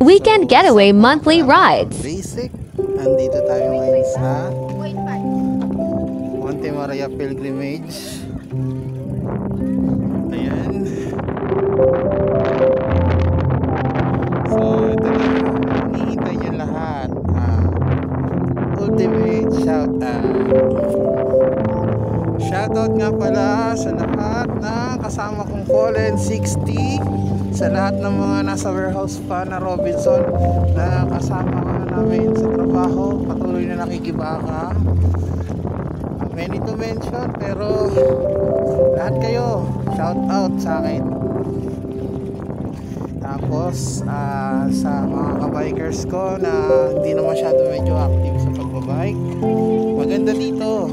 Weekend Getaway Monthly Rides. Basic. Andito tayo ngayon sa Monte Maria Pilgrimage. Ayan. So ito na, hinihintay niyo lahat. Ultimate shoutout nga pala sa lahat na kasama kong Fallen 60, sa lahat ng mga nasa warehouse pa na Robinson na kasama namin sa trabaho, patuloy na nakikibaka. Many to mention, pero lahat kayo shoutout sa akin. Tapos sa mga kabikers ko na hindi na masyado medyo active sa pagbabike, maganda dito,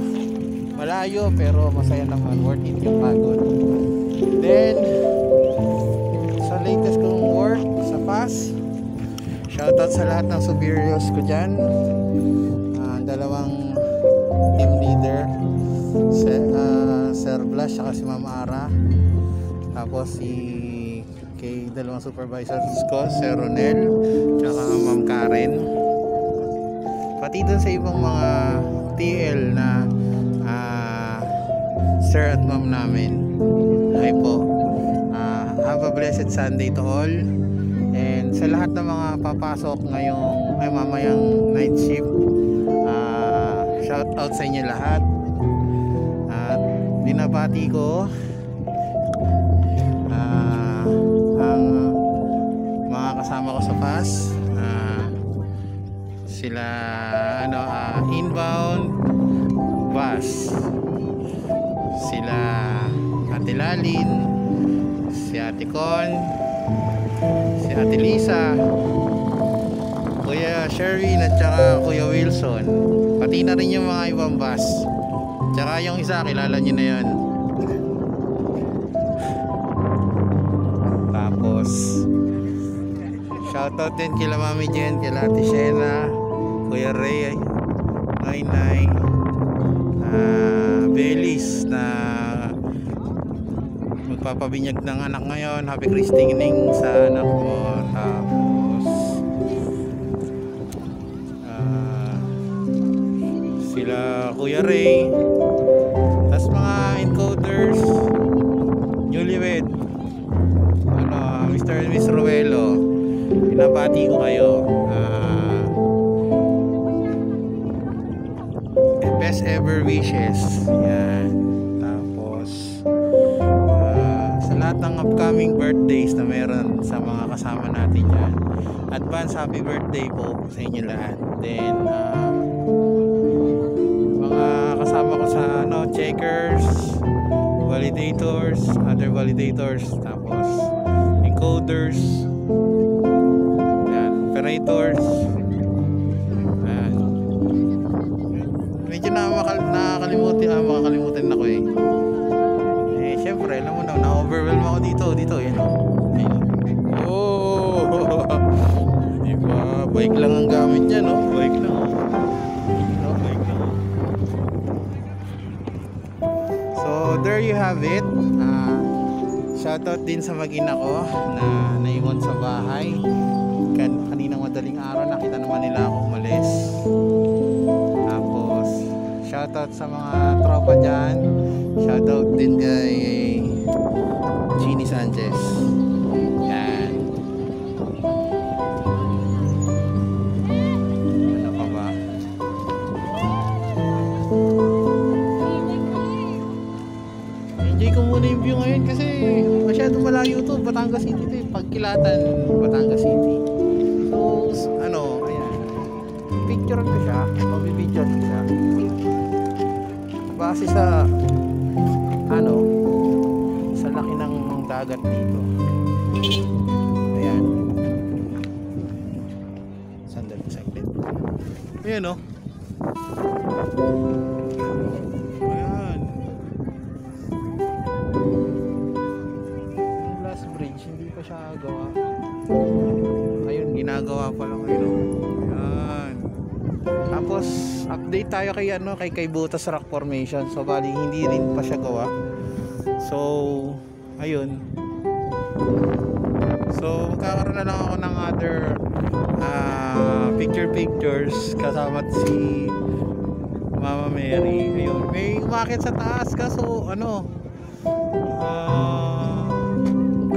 malayo pero masaya naman, worth it yung pagod. Then sa latest kong work sa PAS, shoutout sa lahat ng superiors ko dyan, dalawang team leader, Sir Blas at si Ma'am Ara. Tapos kay dalawang supervisors ko, Sir Ronel at Ma'am Karen. Pati dun sa ibang mga TL na Sir at Ma'am namin, hi po. Have a blessed Sunday to all. And sa lahat ng mga papasok ngayong mamayang night shift, shout out sa inyo lahat. At binabati ko ang mga kasama ko sa PAS, sila inbound bus, sila Ate Lalin, si Ate Con, si Ate Lisa, Kuya Sherwin at saka Kuya Wilson, pati na rin yung mga ibang bus, tsaka yung isa kilala nyo na yun. Tapos shoutout din kila Mami Jen, kila Ate Shena, Kuya Ray, Nay, Belis na magpapabinyag ng anak ngayon. Happy christening sa anak mo. Tapos sila Kuya Ray, tapos mga encoders, newlywed, Mr. and Miss Ruelo, pinabati ko kayo. Best ever wishes. Yan. Tapos sa lahat ng upcoming birthdays na meron sa mga kasama natin yan, advance happy birthday po sa inyo lahat. Then mga kasama ko sa checkers, validators, other validators, tapos encoders, yan, operators. Medyo makakalimutan ako syempre alam mo na-overwhelm ako dito yan. Oh, diba, bike lang ang gamit niya, bike lang. So there you have it. Shoutout din sa mag-ina ko na naiwan sa bahay kaninang madaling araw, nakita naman nila ako umalis. Tapos shoutout sa mga tropa dyan, shoutout din kay Jeannie Sanchez. Yan. Ano pa ba? Enjoy ko muna yung view ngayon kasi masyado malayo to. Batangas City to, Pagkilatan, Batangas City. So ayan, picture ko siya, pag-video ko siya base sa sa laki ng dagat dito. Ayan, sandali saglit. Ayan ayan, last bridge hindi pa siya gawa. Ayun, ginagawa pa lang ngayon. Ayan. Tapos update tayo kay Butas Rock Formation. So bali hindi rin pa siya gawa. So ayun. So magkakaroon na lang ako ng other pictures kasama si Mama Mary. Ayun, may umakit sa taas kaso ano,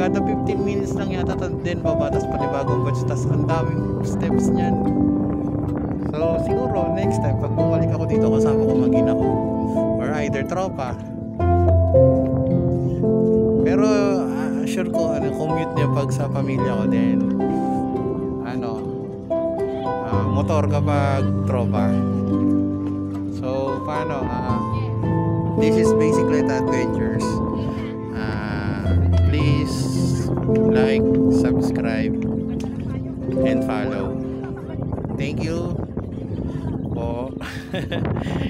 kada 15 minutes lang yata din baba, tas panibagong batch, tas ang daming steps niyan. So siguro next time pag bumalik ako dito kasama ko mag-ina ko or either tropa. Pero sure ko ano, commute niya pag sa pamilya ko din ano, motor kapag tropa. So paano, this is basically the adventures. Please like, subscribe and follow. Thank you po.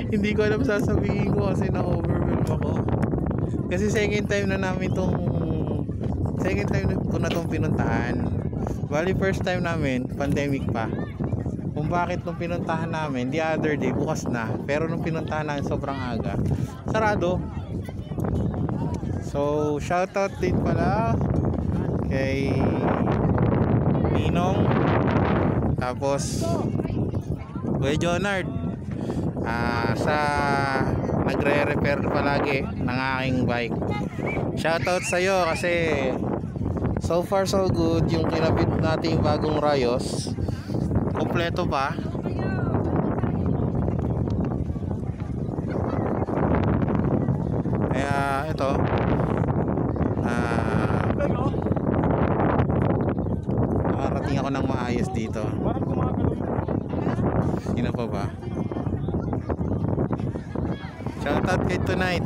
Hindi ko alam sasabihin ko kasi na-overwhelm ako. Kasi second time ko na tong pinuntahan. Bali first time namin, pandemic pa. Kung bakit nung pinuntahan namin, the other day, bukas na. Pero nung pinuntahan namin sobrang aga, sarado. So, shoutout din pala kay Ninong, tapos Kuya Jonard, sa nagre-repair palagi ng aking bike. Shoutout sa'yo kasi so far so good. Yung kinabit natin bagong Rayos, kompleto pa. Kaya ito, nakarating ako ng maayos dito. Sino pa ba? Shoutout kay Tonight.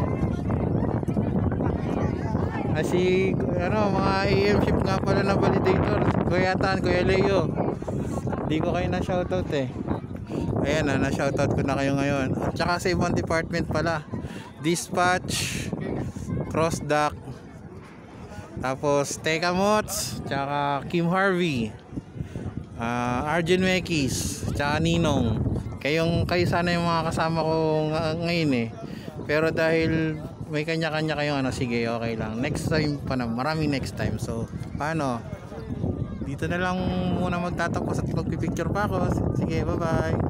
Kasi ano, mga AM ship nga pala na validator, Kuya Tan, Kuya Leo. Hindi ko kayo na shoutout eh. Ayan na shoutout ko na kayo ngayon. At saka sa ibang department pala, Dispatch, Cross Dock, tapos Teka Mots, tsaka Kim Harvey, Arjun Mekis, tsaka Ninong. Kayo sana yung mga kasama ko ngayon eh. Pero dahil may kanya-kanya kayong ano, sige, okay lang. Next time pa na, maraming next time. So, paano? Dito na lang muna magtatapos at magpipicture pa ako. Sige, bye-bye.